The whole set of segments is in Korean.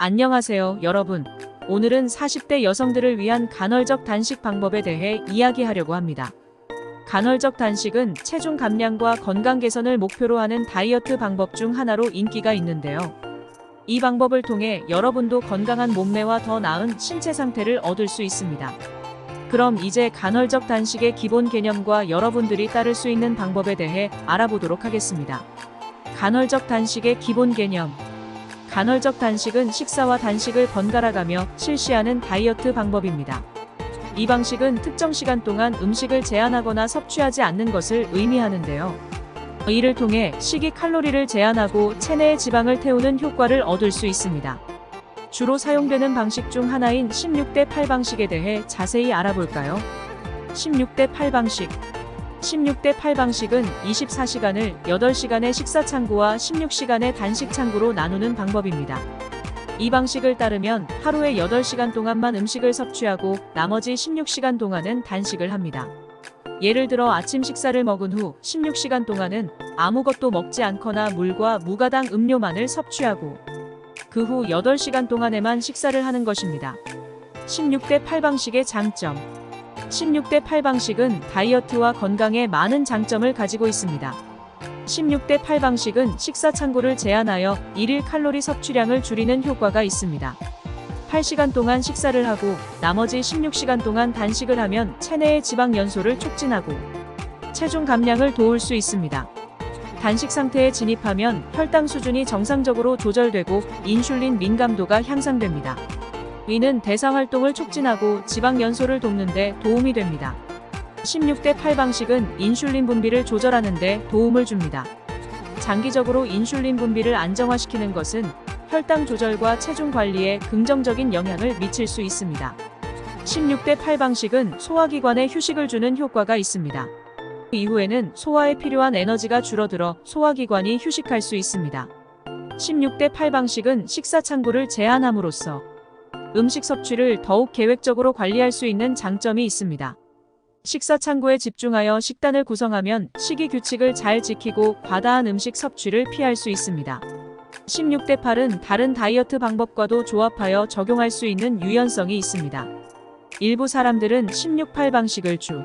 안녕하세요, 여러분. 오늘은 40대 여성들을 위한 간헐적 단식 방법에 대해 이야기하려고 합니다. 간헐적 단식은 체중 감량과 건강 개선을 목표로 하는 다이어트 방법 중 하나로 인기가 있는데요. 이 방법을 통해 여러분도 건강한 몸매와 더 나은 신체 상태를 얻을 수 있습니다. 그럼 이제 간헐적 단식의 기본 개념과 여러분들이 따를 수 있는 방법에 대해 알아보도록 하겠습니다. 간헐적 단식의 기본 개념. 간헐적 단식은 식사와 단식을 번갈아가며 실시하는 다이어트 방법입니다. 이 방식은 특정 시간 동안 음식을 제한하거나 섭취하지 않는 것을 의미하는데요. 이를 통해 식이 칼로리를 제한하고 체내의 지방을 태우는 효과를 얻을 수 있습니다. 주로 사용되는 방식 중 하나인 16대8 방식에 대해 자세히 알아볼까요? 16대8 방식. 16대8 방식은 24시간을 8시간의 식사 창구와 16시간의 단식 창구로 나누는 방법입니다. 이 방식을 따르면 하루에 8시간 동안만 음식을 섭취하고 나머지 16시간 동안은 단식을 합니다. 예를 들어 아침 식사를 먹은 후 16시간 동안은 아무것도 먹지 않거나 물과 무가당 음료만을 섭취하고 그 후 8시간 동안에만 식사를 하는 것입니다. 16대8 방식의 장점. 16대8 방식은 다이어트와 건강에 많은 장점을 가지고 있습니다. 16대8 방식은 식사 창구를 제한하여 일일 칼로리 섭취량을 줄이는 효과가 있습니다. 8시간 동안 식사를 하고 나머지 16시간 동안 단식을 하면 체내의 지방 연소를 촉진하고 체중 감량을 도울 수 있습니다. 단식 상태에 진입하면 혈당 수준이 정상적으로 조절되고 인슐린 민감도가 향상됩니다. 이는 대사 활동을 촉진하고 지방 연소를 돕는 데 도움이 됩니다. 16대8 방식은 인슐린 분비를 조절하는 데 도움을 줍니다. 장기적으로 인슐린 분비를 안정화시키는 것은 혈당 조절과 체중 관리에 긍정적인 영향을 미칠 수 있습니다. 16대8 방식은 소화기관에 휴식을 주는 효과가 있습니다. 이후에는 소화에 필요한 에너지가 줄어들어 소화기관이 휴식할 수 있습니다. 16대8 방식은 식사 창구를 제한함으로써 음식 섭취를 더욱 계획적으로 관리할 수 있는 장점이 있습니다. 식사 창구에 집중하여 식단을 구성하면 식이 규칙을 잘 지키고 과다한 음식 섭취를 피할 수 있습니다. 16대8은 다른 다이어트 방법과도 조합하여 적용할 수 있는 유연성이 있습니다. 일부 사람들은 16-8 방식을 주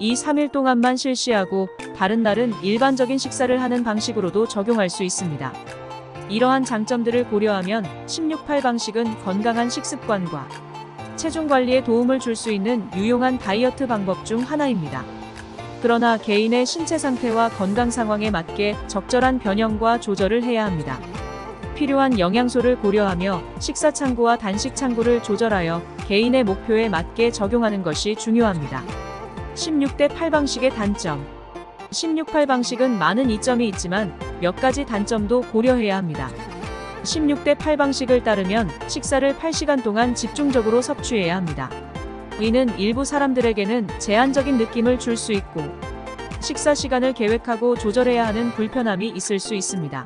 2-3일 동안만 실시하고 다른 날은 일반적인 식사를 하는 방식으로도 적용할 수 있습니다. 이러한 장점들을 고려하면 16-8 방식은 건강한 식습관과 체중 관리에 도움을 줄 수 있는 유용한 다이어트 방법 중 하나입니다. 그러나 개인의 신체 상태와 건강 상황에 맞게 적절한 변형과 조절을 해야 합니다. 필요한 영양소를 고려하며 식사 창구와 단식 창구를 조절하여 개인의 목표에 맞게 적용하는 것이 중요합니다. 16대8 방식의 단점. 16-8 방식은 많은 이점이 있지만 몇 가지 단점도 고려해야 합니다. 16대8 방식을 따르면 식사를 8시간 동안 집중적으로 섭취해야 합니다. 이는 일부 사람들에게는 제한적인 느낌을 줄 수 있고 식사 시간을 계획하고 조절해야 하는 불편함이 있을 수 있습니다.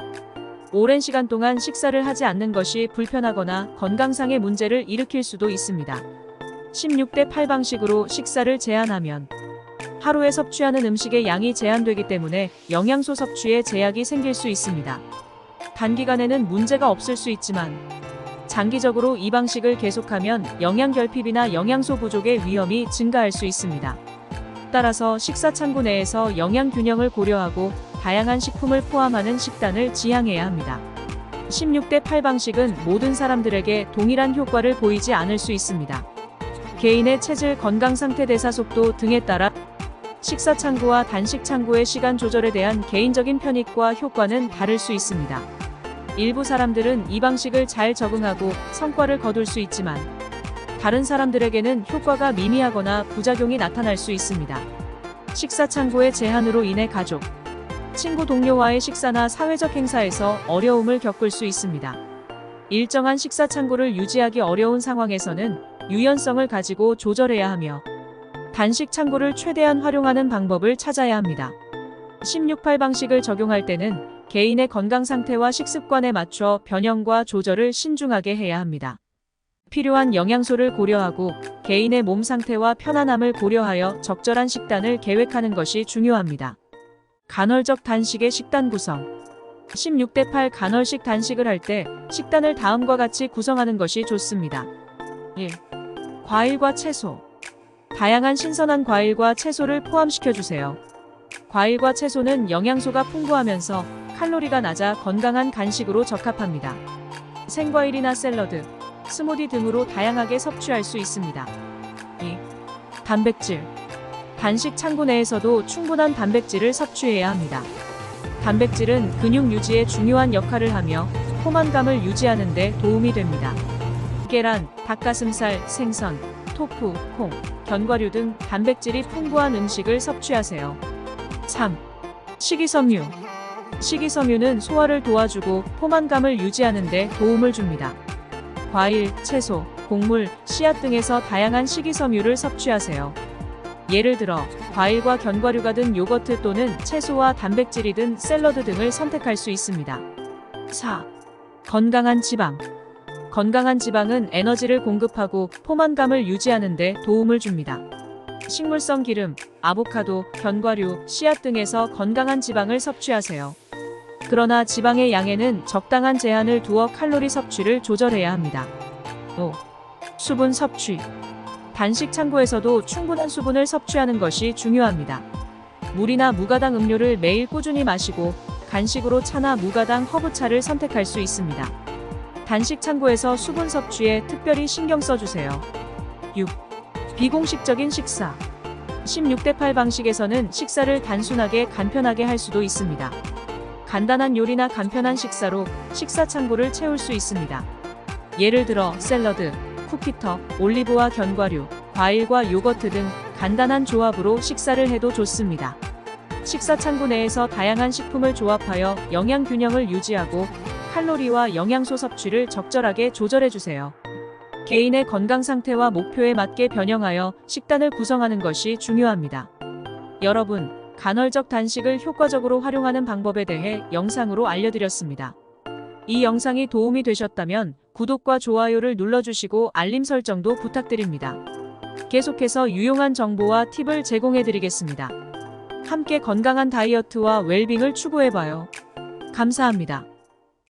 오랜 시간 동안 식사를 하지 않는 것이 불편하거나 건강상의 문제를 일으킬 수도 있습니다. 16대8 방식으로 식사를 제한하면 하루에 섭취하는 음식의 양이 제한되기 때문에 영양소 섭취에 제약이 생길 수 있습니다. 단기간에는 문제가 없을 수 있지만 장기적으로 이 방식을 계속하면 영양결핍이나 영양소 부족의 위험이 증가할 수 있습니다. 따라서 식사 창구 내에서 영양 균형을 고려하고 다양한 식품을 포함하는 식단을 지향해야 합니다. 16대8 방식은 모든 사람들에게 동일한 효과를 보이지 않을 수 있습니다. 개인의 체질, 건강 상태, 대사 속도 등에 따라 식사 창구와 단식 창구의 시간 조절에 대한 개인적인 편익과 효과는 다를 수 있습니다. 일부 사람들은 이 방식을 잘 적응하고 성과를 거둘 수 있지만 다른 사람들에게는 효과가 미미하거나 부작용이 나타날 수 있습니다. 식사 창구의 제한으로 인해 가족, 친구, 동료와의 식사나 사회적 행사에서 어려움을 겪을 수 있습니다. 일정한 식사 창구를 유지하기 어려운 상황에서는 유연성을 가지고 조절해야 하며 단식 창구를 최대한 활용하는 방법을 찾아야 합니다. 16-8 방식을 적용할 때는 개인의 건강 상태와 식습관에 맞춰 변형과 조절을 신중하게 해야 합니다. 필요한 영양소를 고려하고 개인의 몸 상태와 편안함을 고려하여 적절한 식단을 계획하는 것이 중요합니다. 간헐적 단식의 식단 구성. 16대8 간헐식 단식을 할 때 식단을 다음과 같이 구성하는 것이 좋습니다. 1. 과일과 채소. 다양한 신선한 과일과 채소를 포함시켜 주세요. 과일과 채소는 영양소가 풍부하면서 칼로리가 낮아 건강한 간식으로 적합합니다. 생과일이나 샐러드, 스무디 등으로 다양하게 섭취할 수 있습니다. 2. 단백질. 단식 창구 내에서도 충분한 단백질을 섭취해야 합니다. 단백질은 근육 유지에 중요한 역할을 하며 포만감을 유지하는 데 도움이 됩니다. 계란, 닭가슴살, 생선, 토fu, 콩, 견과류 등 단백질이 풍부한 음식을 섭취하세요. 3. 식이섬유. 식이섬유는 소화를 도와주고 포만감을 유지하는 데 도움을 줍니다. 과일, 채소, 곡물, 씨앗 등에서 다양한 식이섬유를 섭취하세요. 예를 들어 과일과 견과류가 든 요거트 또는 채소와 단백질이 든 샐러드 등을 선택할 수 있습니다. 4. 건강한 지방. 건강한 지방은 에너지를 공급하고 포만감을 유지하는 데 도움을 줍니다. 식물성 기름, 아보카도, 견과류, 씨앗 등에서 건강한 지방을 섭취하세요. 그러나 지방의 양에는 적당한 제한을 두어 칼로리 섭취를 조절해야 합니다. 5. 수분 섭취. 단식 창구에서도 충분한 수분을 섭취하는 것이 중요합니다. 물이나 무가당 음료를 매일 꾸준히 마시고 간식으로 차나 무가당 허브차를 선택할 수 있습니다. 단식 창구에서 수분 섭취에 특별히 신경 써주세요. 6. 비공식적인 식사. 16대8 방식에서는 식사를 단순하게 간편하게 할 수도 있습니다. 간단한 요리나 간편한 식사로 식사 창구를 채울 수 있습니다. 예를 들어 샐러드, 쿠키터, 올리브와 견과류, 과일과 요거트 등 간단한 조합으로 식사를 해도 좋습니다. 식사 창구 내에서 다양한 식품을 조합하여 영양 균형을 유지하고 칼로리와 영양소 섭취를 적절하게 조절해주세요. 개인의 건강 상태와 목표에 맞게 변형하여 식단을 구성하는 것이 중요합니다. 여러분, 간헐적 단식을 효과적으로 활용하는 방법에 대해 영상으로 알려드렸습니다. 이 영상이 도움이 되셨다면 구독과 좋아요를 눌러주시고 알림 설정도 부탁드립니다. 계속해서 유용한 정보와 팁을 제공해드리겠습니다. 함께 건강한 다이어트와 웰빙을 추구해봐요. 감사합니다.